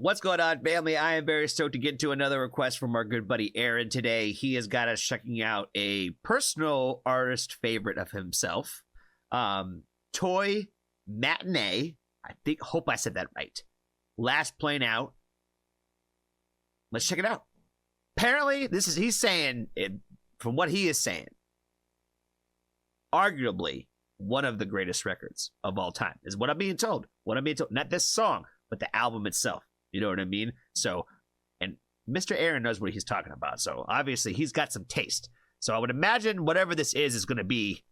What's going on, family? I am very stoked to get to another request from our good buddy Aaron today. He has got us checking out a personal artist favorite of himself, Toy Matinee. Hope I said that right. Last Plane Out. Let's check it out. Apparently, he's saying, from what he is saying, arguably one of the greatest records of all time, is what I'm being told. Not this song, but the album itself. You know what I mean? So, and Mr. Aaron knows what he's talking about. So, obviously, he's got some taste. So, I would imagine whatever this is going to be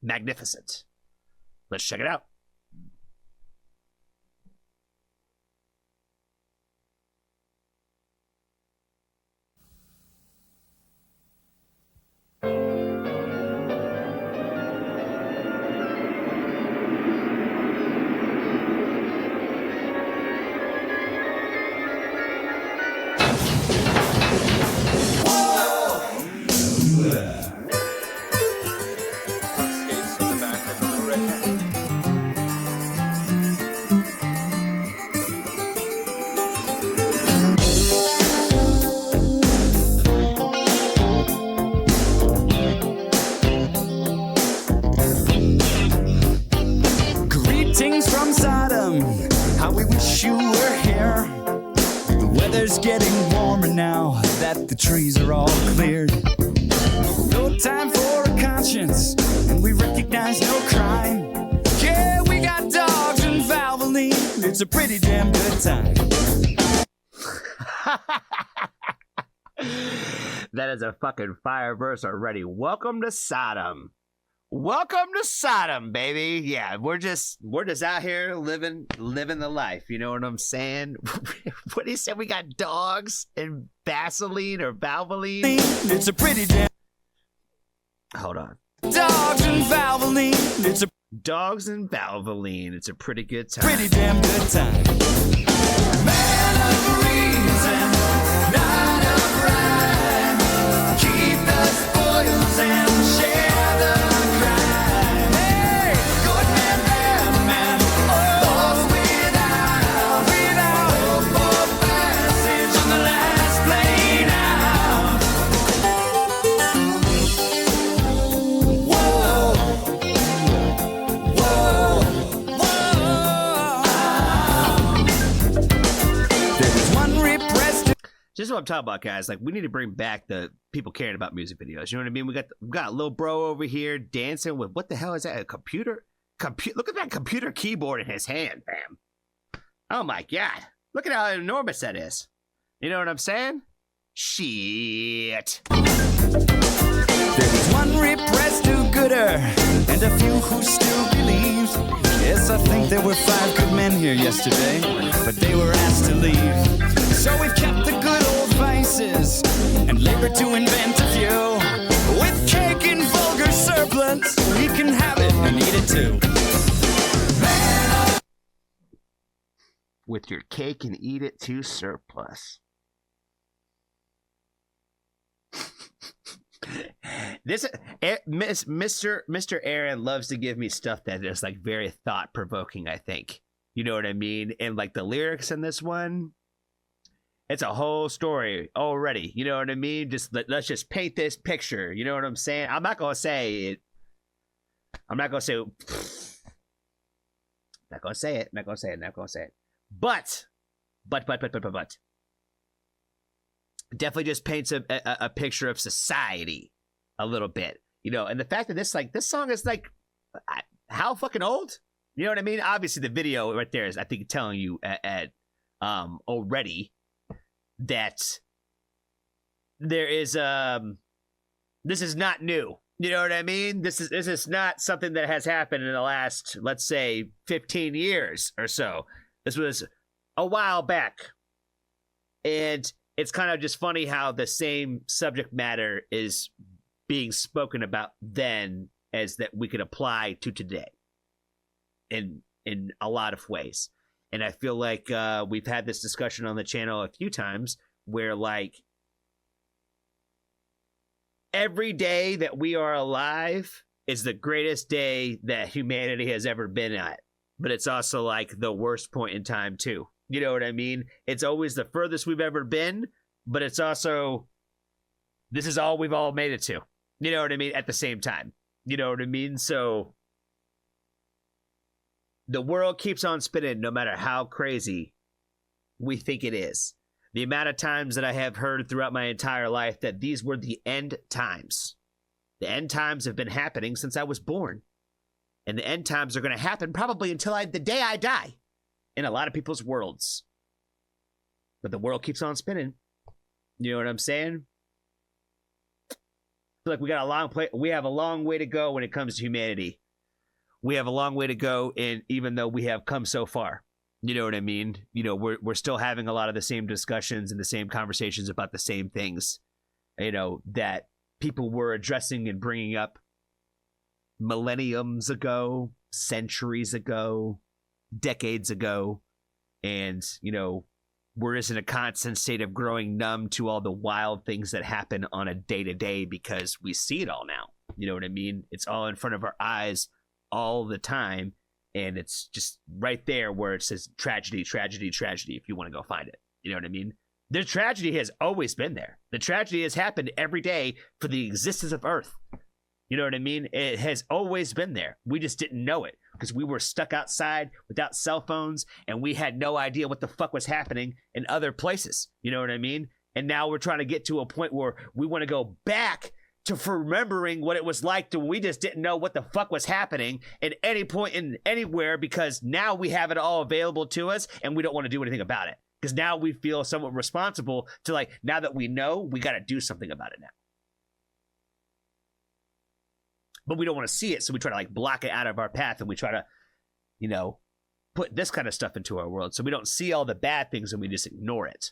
magnificent. Let's check it out. Getting warmer now that the trees are all cleared. No time for a conscience, and we recognize no crime. Yeah, we got dogs and Valvoline. It's a pretty damn good time. That is a fucking fire verse already. Welcome to Sodom. Welcome to Sodom, baby. Yeah, we're just out here living the life. You know what I'm saying? What he said, we got dogs and Vaseline or Valvoline. It's a pretty damn. Hold on. Dogs and Valvoline. It's a dogs and Valvoline. It's a pretty good time. Pretty damn good time. Man of reason, not of rhyme. Keep the spoils and share the. Just what I'm talking about, guys. Like, we need to bring back the people caring about music videos. You know what I mean? We got a little bro over here dancing with, what the hell is that? A computer? Look at that computer keyboard in his hand, fam. Oh my God. Look at how enormous that is. You know what I'm saying? Shit. There's one repressed do-gooder and a few who still believe. Yes, I think there were 5 good men here yesterday, but they were asked to leave. So we've kept the good old vices and labored to invent a few. With cake and vulgar surplus, we can have it and eat it too. With your cake and eat it too surplus. This Mr. Aaron loves to give me stuff that is like very thought provoking, I think. You know what I mean? And like the lyrics in this one, it's a whole story already. You know what I mean? Let's just paint this picture. You know what I'm saying? I'm not gonna say it. Not gonna say it. But definitely just paints a picture of society a little bit, you know. And the fact that this song is like, how fucking old? You know what I mean? Obviously, the video right there is, I think, telling you already that there is this is not new. You know what I mean? This is not something that has happened in the last, let's say, 15 years or so. This was a while back, and it's kind of just funny how the same subject matter is being spoken about then as that we could apply to today in a lot of ways. And I feel like we've had this discussion on the channel a few times where, like, every day that we are alive is the greatest day that humanity has ever been at. But it's also like the worst point in time too. You know what I mean? It's always the furthest we've ever been, but it's also, this is all we've all made it to. You know what I mean? At the same time. You know what I mean? So the world keeps on spinning no matter how crazy we think it is. The amount of times that I have heard throughout my entire life that these were the end times. The end times have been happening since I was born. And the end times are going to happen probably until the day I die in a lot of people's worlds. But the world keeps on spinning. You know what I'm saying? I feel like we have a long way to go when it comes to humanity. We have a long way to go, and even though we have come so far, you know what I mean? You know, we're still having a lot of the same discussions and the same conversations about the same things, you know, that people were addressing and bringing up millenniums ago, centuries ago, decades ago. And, you know, we're just in a constant state of growing numb to all the wild things that happen on a day-to-day because we see it all now. You know what I mean? It's all in front of our eyes all the time, and it's just right there where it says tragedy, tragedy, tragedy, if you want to go find it. You know what I mean? The tragedy has always been there. The tragedy has happened every day for the existence of Earth. You know what I mean? It has always been there. We just didn't know it because we were stuck outside without cell phones, and we had no idea what the fuck was happening in other places. You know what I mean? And now we're trying to get to a point where we want to go back to remembering what it was like to we just didn't know what the fuck was happening at any point in anywhere, because now we have it all available to us and we don't want to do anything about it. Because now we feel somewhat responsible to, like, now that we know, we got to do something about it now. But we don't want to see it, so we try to, like, block it out of our path, and we try to, you know, put this kind of stuff into our world. So we don't see all the bad things and we just ignore it.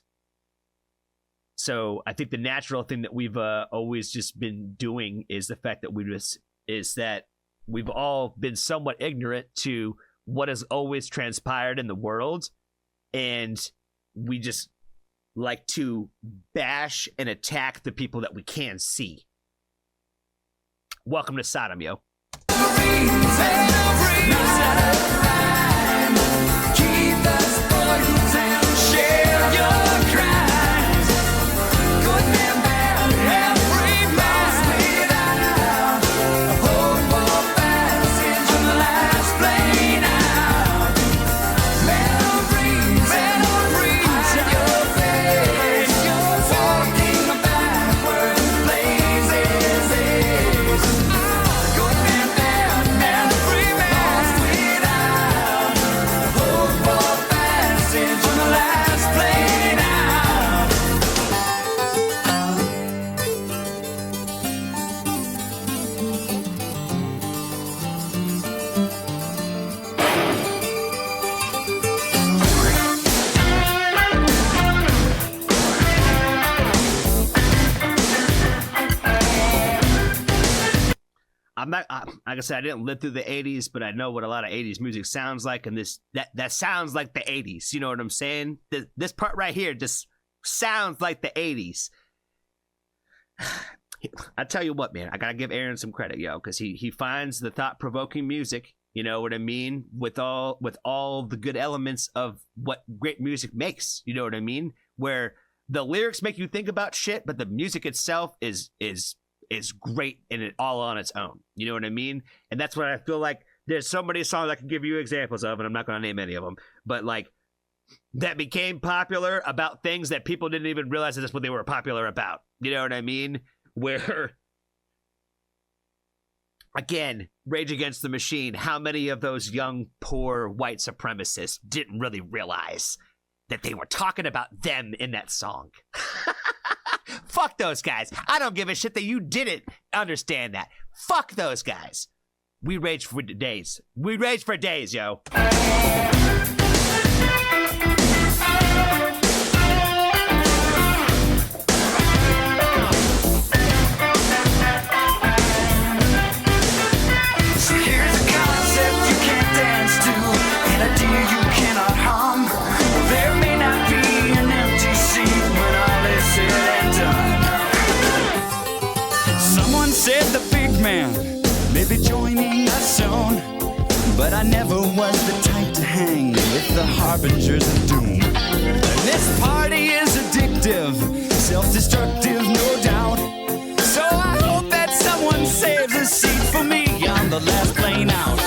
So I think the natural thing that we've always just been doing is the fact that we've all been somewhat ignorant to what has always transpired in the world, and we just like to bash and attack the people that we can see. Welcome to Sodom, yo. Like I said, I didn't live through the 80s, but I know what a lot of 80s music sounds like, and that sounds like the 80s. You know what I'm saying? This part right here just sounds like the 80s. I tell you what, man, I gotta give Aaron some credit, yo, because he finds the thought-provoking music. You know what I mean? With all the good elements of what great music makes. You know what I mean? Where the lyrics make you think about shit, but the music itself is great in it all on its own. You know what I mean? And that's what I feel like. There's so many songs I can give you examples of, and I'm not going to name any of them, but like that became popular about things that people didn't even realize that's what they were popular about. You know what I mean? Where, again, Rage Against the Machine, how many of those young, poor white supremacists didn't really realize that they were talking about them in that song? Fuck those guys. I don't give a shit that you didn't understand that. Fuck those guys. We rage for days. We rage for days, yo. Said the big man may be joining us soon, but I never was the type to hang with with the harbingers of doom. And this party is addictive, self-destructive, no doubt. So I hope that someone saves a seat for me on the last plane out.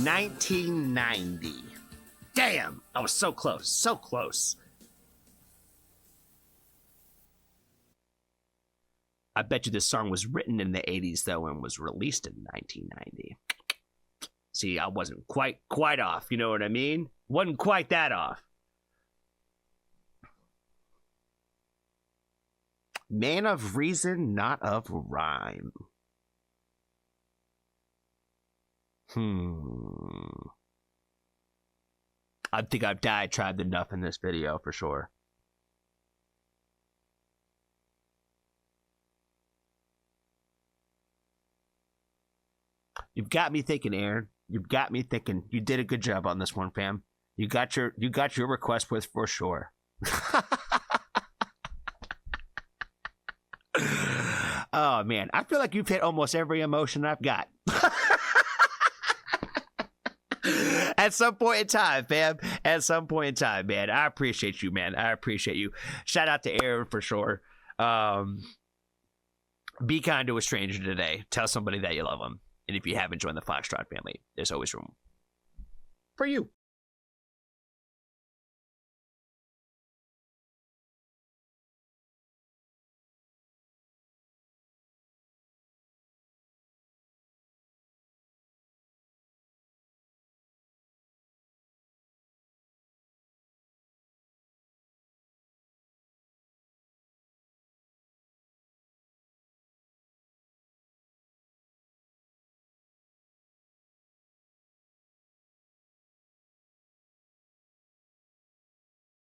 $19.90. Damn, I was so close, so close. I bet you this song was written in the 80s, though, and was released in 1990. See, I wasn't quite off, you know what I mean? Wasn't quite that off. Man of reason, not of rhyme. I think I've diatribed enough in this video for sure. You've got me thinking, Aaron. You've got me thinking. You did a good job on this one, fam. You got your request with for sure. Oh man, I feel like you've hit almost every emotion I've got. At some point in time, fam. At some point in time, man. I appreciate you, man. I appreciate you. Shout out to Aaron for sure. Be kind to a stranger today. Tell somebody that you love them. And if you haven't joined the Foxtrot family, there's always room for you.